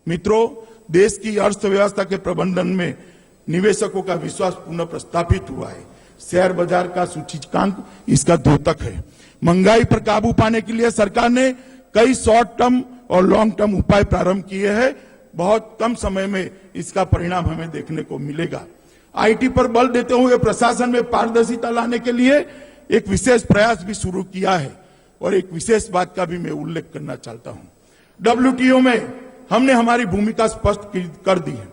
मित्रों, देश की अर्थव्यवस्था के प्रबंधन में निवेशकों का विश्वास पुनः प्रस्थापित हुआ है। शेयर बाजार का सूचकांक इसका द्योतक है। महंगाई पर काबू पाने के लिए सरकार ने कई शॉर्ट टर्म और लॉन्ग टर्म उपाय प्रारंभ किए हैं। बहुत कम समय में इसका परिणाम हमें देखने को मिलेगा। आईटी पर बल देते हुए प्रशासन में पारदर्शिता लाने के लिए एक विशेष प्रयास भी शुरू किया है और एक विशेष बात का भी मैं उल्लेख करना चाहता हूं। WTO में हमने हमारी भूमिका स्पष्ट कर दी है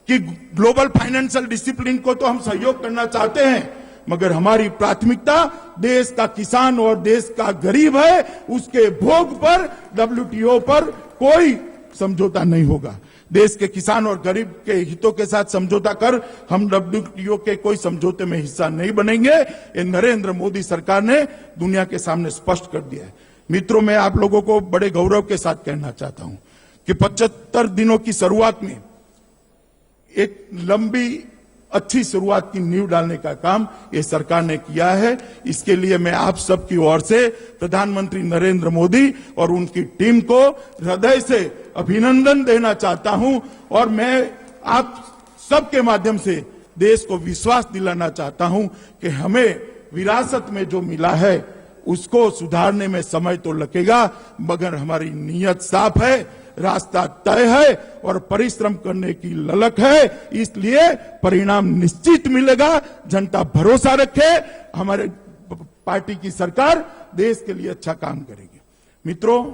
कि ग्लोबल फाइनेंशियल डिसिप्लिन को तो हम सहयोग करना चाहते हैं, मगर हमारी प्राथमिकता देश का किसान और देश का गरीब है। उसके भोग पर WTO पर कोई समझौता नहीं होगा। देश के किसान और गरीब के हितों के साथ समझौता कर हम WTO के कोई समझौते में हिस्सा नहीं बनेंगे। ये नरेंद्र मोदी सरकार ने दुनिया के सामने स्पष्ट कर दिया है। मित्रों, मैं आप लोगों को बड़े गौरव के साथ कहना चाहता हूं कि 75 दिनों की शुरुआत में एक लंबी अच्छी शुरुआत की नींव डालने का काम ये सरकार ने किया है। इसके लिए मैं आप सबकी ओर से प्रधानमंत्री नरेंद्र मोदी और उनकी टीम को हृदय से अभिनंदन देना चाहता हूं और मैं आप सबके माध्यम से देश को विश्वास दिलाना चाहता हूं कि हमें विरासत में जो मिला है उसको सुधारने में समय तो लगेगा, मगर हमारी नीयत साफ है, रास्ता तय है और परिश्रम करने की ललक है। इसलिए परिणाम निश्चित मिलेगा। जनता भरोसा रखे, हमारे पार्टी की सरकार देश के लिए अच्छा काम करेगी। मित्रों,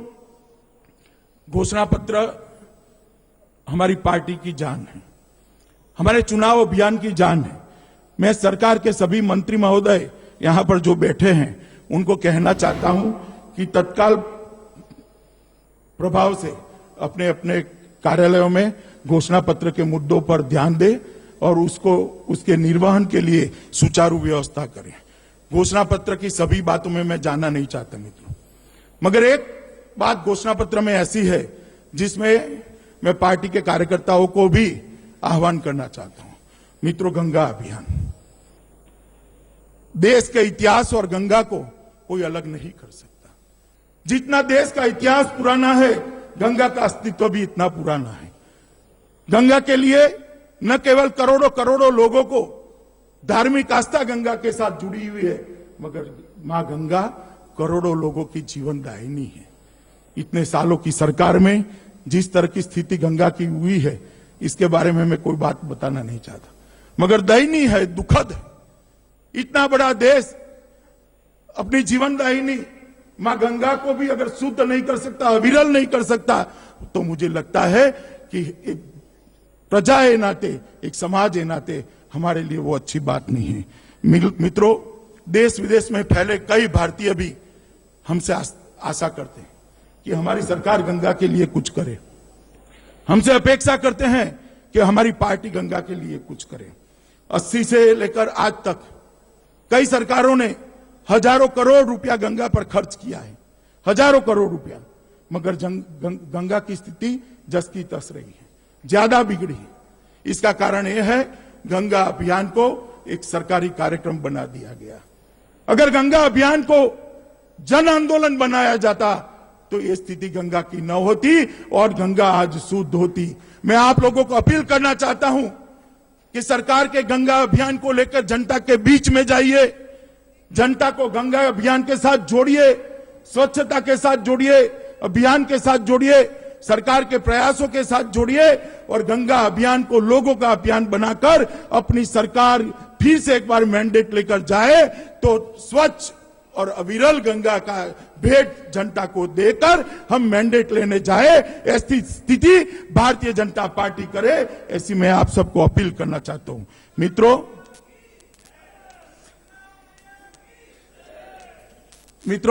घोषणा पत्र हमारी पार्टी की जान है, हमारे चुनाव अभियान की जान है। मैं सरकार के सभी मंत्री महोदय यहां पर जो बैठे हैं उनको कहना चाहता हूं कि तत्काल प्रभाव से अपने अपने कार्यालयों में घोषणा पत्र के मुद्दों पर ध्यान दें और उसके निर्वहन के लिए सुचारू व्यवस्था करें। घोषणा पत्र की सभी बातों में मैं जाना नहीं चाहता मित्रों, मगर एक बात घोषणा पत्र में ऐसी है जिसमें मैं पार्टी के कार्यकर्ताओं को भी आह्वान करना चाहता हूं। मित्रों, गंगा अभियान, देश के इतिहास और गंगा को कोई अलग नहीं कर सकता। जितना देश का इतिहास पुराना है, गंगा का अस्तित्व भी इतना पुराना है। गंगा के लिए न केवल करोड़ों करोड़ों लोगों को धार्मिक आस्था गंगा के साथ जुड़ी हुई है, मगर मां गंगा करोड़ों लोगों की जीवनदायिनी है। इतने सालों की सरकार में जिस तरह की स्थिति गंगा की हुई है, इसके बारे में मैं कोई बात बताना नहीं चाहता, मगर दयनीय है, दुखद है। इतना बड़ा देश अपनी जीवनदायिनी मां गंगा को भी अगर शुद्ध नहीं कर सकता, अविरल नहीं कर सकता, तो मुझे लगता है कि एक प्रजा के नाते, एक समाज के नाते हमारे लिए वो अच्छी बात नहीं है। मित्रों, देश विदेश में फैले कई भारतीय भी हमसे आशा करते हैं कि हमारी सरकार गंगा के लिए कुछ करे। हमसे अपेक्षा करते हैं कि हमारी पार्टी गंगा के लिए कुछ करे। 80 से लेकर आज तक कई सरकारों ने हजारों करोड़ रुपया गंगा पर खर्च किया है, हजारों करोड़ रुपया, मगर गंगा की स्थिति जस की तस रही है, ज्यादा बिगड़ी है। इसका कारण यह है गंगा अभियान को एक सरकारी कार्यक्रम बना दिया गया। अगर गंगा अभियान को जन आंदोलन बनाया जाता तो ये स्थिति गंगा की न होती और गंगा आज शुद्ध होती। मैं आप लोगों को अपील करना चाहता हूं कि सरकार के गंगा अभियान को लेकर जनता के बीच में जाइए, जनता को गंगा अभियान के साथ जोड़िए, स्वच्छता के साथ जोड़िए, अभियान के साथ जोड़िए, सरकार के प्रयासों के साथ जोड़िए और गंगा अभियान को लोगों का अभियान बनाकर अपनी सरकार फिर से एक बार मैंडेट लेकर जाए तो स्वच्छ और अविरल गंगा का भेंट जनता को देकर हम मैंडेट लेने जाए, ऐसी स्थिति भारतीय जनता पार्टी करे, ऐसी मैं आप सबको अपील करना चाहता हूं। मित्रों,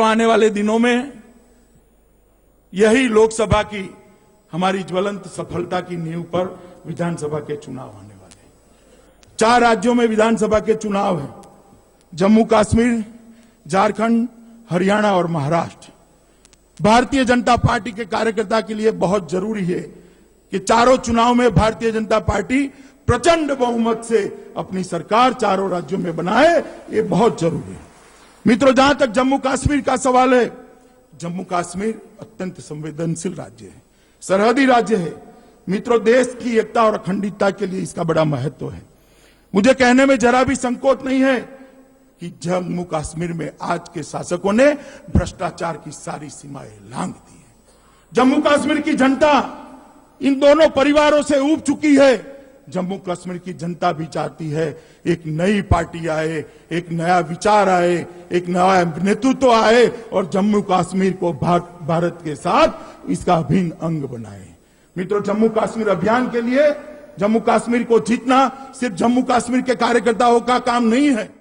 आने वाले दिनों में यही लोकसभा की हमारी ज्वलंत सफलता की नींव पर विधानसभा के चुनाव आने वाले हैं। 4 राज्यों में विधानसभा के चुनाव हैं, जम्मू कश्मीर, झारखंड, हरियाणा और महाराष्ट्र। भारतीय जनता पार्टी के कार्यकर्ता के लिए बहुत जरूरी है कि चारों चुनाव में भारतीय जनता पार्टी प्रचंड बहुमत से अपनी सरकार चारों राज्यों में बनाए, ये बहुत जरूरी है। मित्रों, जहां तक जम्मू कश्मीर का सवाल है, जम्मू कश्मीर अत्यंत संवेदनशील राज्य है, सरहदी राज्य है। मित्रों, देश की एकता और अखंडता के लिए इसका बड़ा महत्व है। मुझे कहने में जरा भी संकोच नहीं है कि जम्मू कश्मीर में आज के शासकों ने भ्रष्टाचार की सारी सीमाएं लांघ दी है। जम्मू कश्मीर की जनता इन दोनों परिवारों से ऊब चुकी है। जम्मू कश्मीर की जनता भी चाहती है एक नई पार्टी आए, एक नया विचार आए, एक नया नेतृत्व आए और जम्मू कश्मीर को भारत के साथ इसका अभिन्न अंग बनाए। मित्रों, जम्मू कश्मीर अभियान के लिए जम्मू कश्मीर को जीतना सिर्फ जम्मू कश्मीर के कार्यकर्ताओं का काम नहीं है।